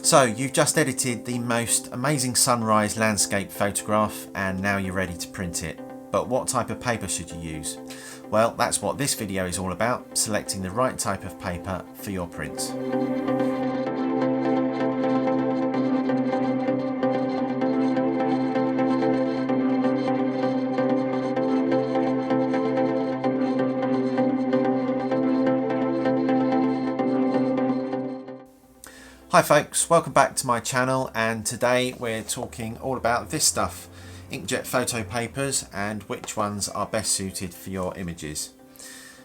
So you've just edited the most amazing sunrise landscape photograph and now you're ready to print it. But what type of paper should you use? Well, that's what this video is all about, selecting the right type of paper for your prints. Hi folks, welcome back to my channel, and today we're talking all about this stuff, inkjet photo papers and which ones are best suited for your images.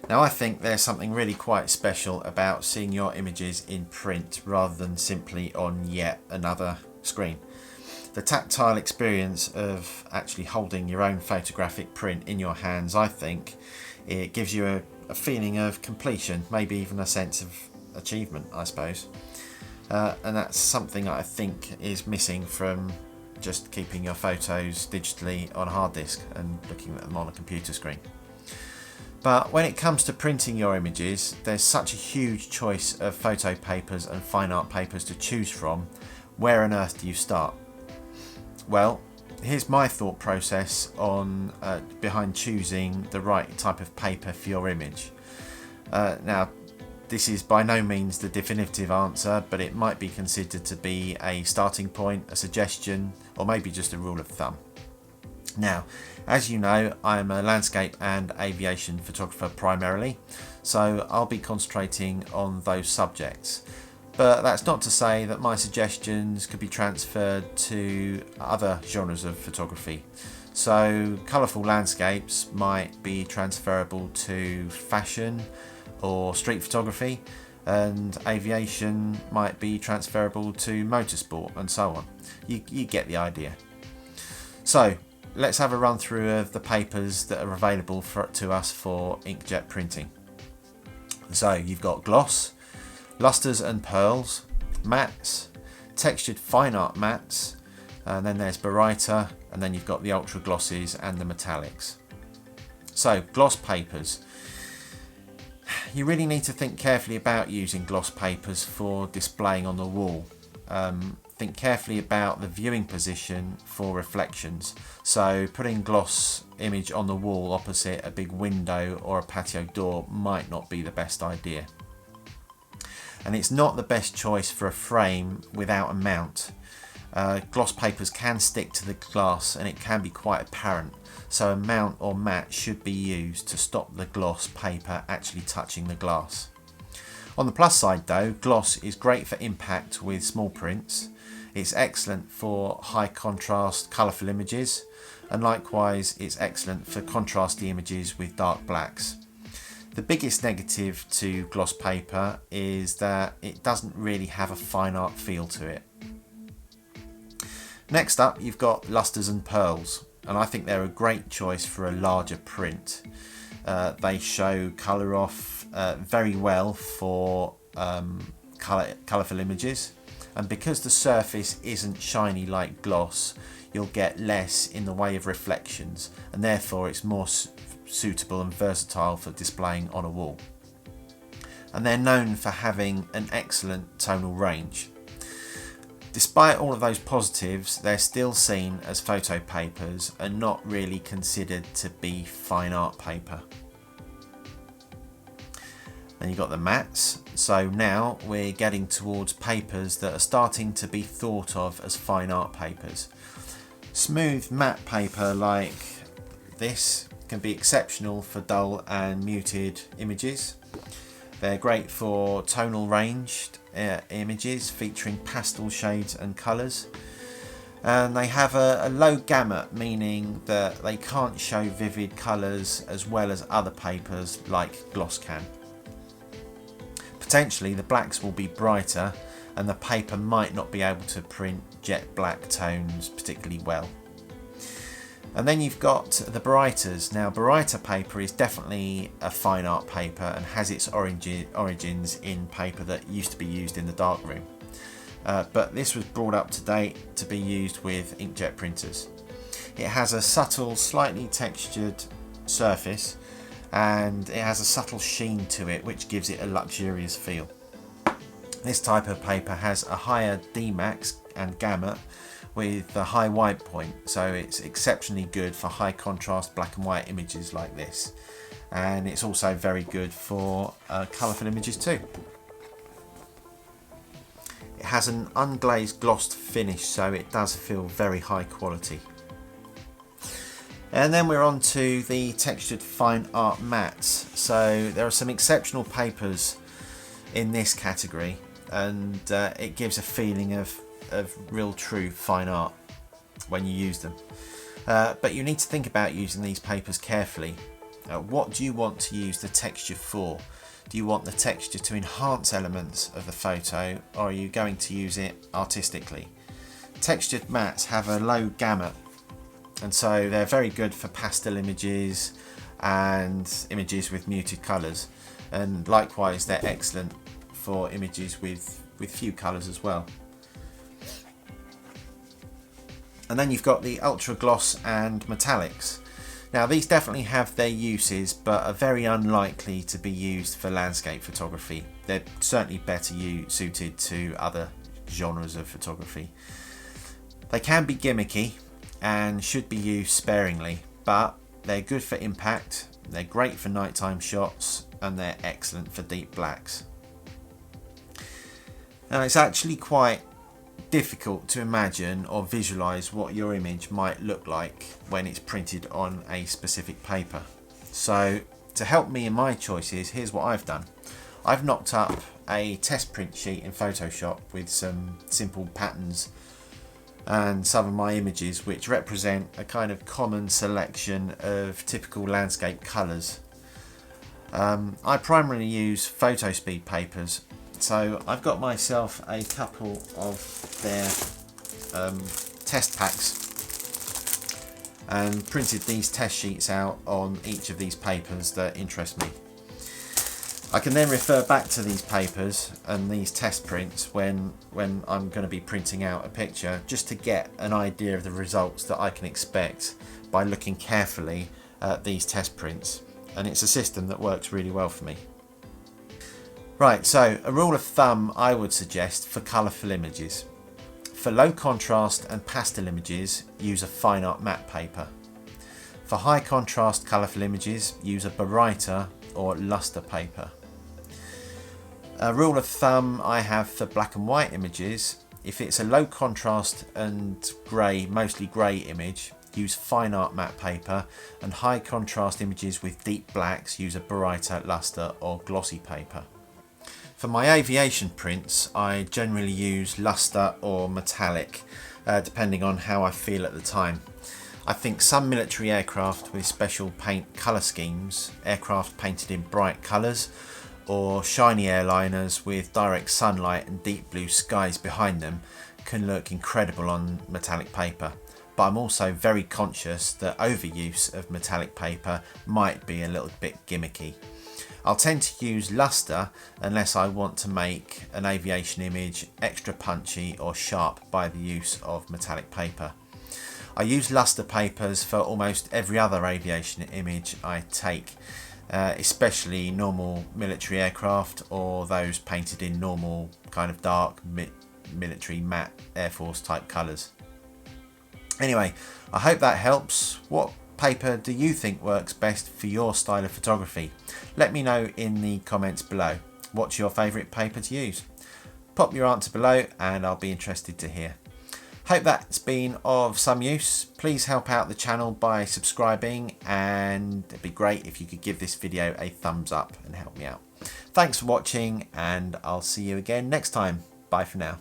Now I think there's something really quite special about seeing your images in print rather than simply on yet another screen. The tactile experience of actually holding your own photographic print in your hands, I think it gives you a feeling of completion, maybe even a sense of achievement, I suppose. And that's something I think is missing from just keeping your photos digitally on a hard disk and looking at them on a computer screen. But when it comes to printing your images, there's such a huge choice of photo papers and fine art papers to choose from. Where on earth do you start? Well, here's my thought process on behind choosing the right type of paper for your image. Now, this is by no means the definitive answer, but it might be considered to be a starting point, a suggestion, or maybe just a rule of thumb. Now, as you know, I'm a landscape and aviation photographer primarily, so I'll be concentrating on those subjects. But that's not to say that my suggestions could be transferred to other genres of photography. So colourful landscapes might be transferable to fashion or street photography, and aviation might be transferable to motorsport, and so on. You get the idea. So let's have a run through of the papers that are available to us for inkjet printing. So you've got gloss, lusters and pearls, mattes, textured fine art mattes, and then there's baryta, and then you've got the ultra glosses and the metallics. So gloss papers. You really need to think carefully about using gloss papers for displaying on the wall. Think carefully about the viewing position for reflections. So putting gloss image on the wall opposite a big window or a patio door might not be the best idea. And it's not the best choice for a frame without a mount. Gloss papers can stick to the glass and it can be quite apparent, so a mount or mat should be used to stop the gloss paper actually touching the glass. On the plus side though, gloss is great for impact with small prints. It's excellent for high contrast colourful images, and likewise it's excellent for contrasty images with dark blacks. The biggest negative to gloss paper is that it doesn't really have a fine art feel to it. Next up, you've got lusters and pearls, and I think they're a great choice for a larger print. They show colour off very well for colourful images, and because the surface isn't shiny like gloss, you'll get less in the way of reflections, and therefore it's more suitable and versatile for displaying on a wall. And they're known for having an excellent tonal range. Despite all of those positives, they're still seen as photo papers and not really considered to be fine art paper. Then you've got the mattes. So now we're getting towards papers that are starting to be thought of as fine art papers. Smooth matte paper like this can be exceptional for dull and muted images. They're great for tonal ranged images featuring pastel shades and colours, and they have a low gamut, meaning that they can't show vivid colours as well as other papers like gloss can. Potentially the blacks will be brighter and the paper might not be able to print jet black tones particularly well. And then you've got the barytas. Now baryta paper is definitely a fine art paper and has its origins in paper that used to be used in the darkroom. But this was brought up to date to be used with inkjet printers. It has a subtle, slightly textured surface, and it has a subtle sheen to it which gives it a luxurious feel. This type of paper has a higher Dmax and gamut with a high white point, so it's exceptionally good for high contrast black and white images like this, and it's also very good for colourful images too. It has an unglazed glossed finish, so it does feel very high quality. And then we're on to the textured fine art mats. So there are some exceptional papers in this category, and it gives a feeling of real true fine art when you use them. But you need to think about using these papers carefully. What do you want to use the texture for? Do you want the texture to enhance elements of the photo, or are you going to use it artistically? Textured mats have a low gamut, and so they're very good for pastel images and images with muted colours, and likewise they're excellent for images with few colours as well. And then you've got the ultra gloss and metallics. Now these definitely have their uses, but are very unlikely to be used for landscape photography. They're certainly better suited to other genres of photography. They can be gimmicky and should be used sparingly, but they're good for impact, they're great for nighttime shots, and they're excellent for deep blacks. Now it's actually quite difficult to imagine or visualize what your image might look like when it's printed on a specific paper. So to help me in my choices, here's what I've done. I've knocked up a test print sheet in Photoshop with some simple patterns and some of my images which represent a kind of common selection of typical landscape colours. I primarily use photo speed papers, so I've got myself a couple of their test packs and printed these test sheets out on each of these papers that interest me. I can then refer back to these papers and these test prints when I'm going to be printing out a picture, just to get an idea of the results that I can expect by looking carefully at these test prints, and it's a system that works really well for me. Right, so a rule of thumb I would suggest for colourful images. For low contrast and pastel images, use a fine art matte paper. For high contrast colourful images, use a baryta or luster paper. A rule of thumb I have for black and white images: if it's a low contrast and grey, mostly grey image, use fine art matte paper, and high contrast images with deep blacks, use a baryta, luster or glossy paper. For my aviation prints, I generally use luster or metallic, depending on how I feel at the time. I think some military aircraft with special paint colour schemes, aircraft painted in bright colours, or shiny airliners with direct sunlight and deep blue skies behind them can look incredible on metallic paper. But I'm also very conscious that overuse of metallic paper might be a little bit gimmicky. I'll tend to use luster unless I want to make an aviation image extra punchy or sharp by the use of metallic paper. I use luster papers for almost every other aviation image I take, especially normal military aircraft or those painted in normal kind of dark military matte Air Force type colours. Anyway, I hope that helps. What paper do you think works best for your style of photography? Let me know in the comments below. What's your favourite paper to use? Pop your answer below and I'll be interested to hear. Hope that's been of some use. Please help out the channel by subscribing, and it'd be great if you could give this video a thumbs up and help me out. Thanks for watching, and I'll see you again next time. Bye for now.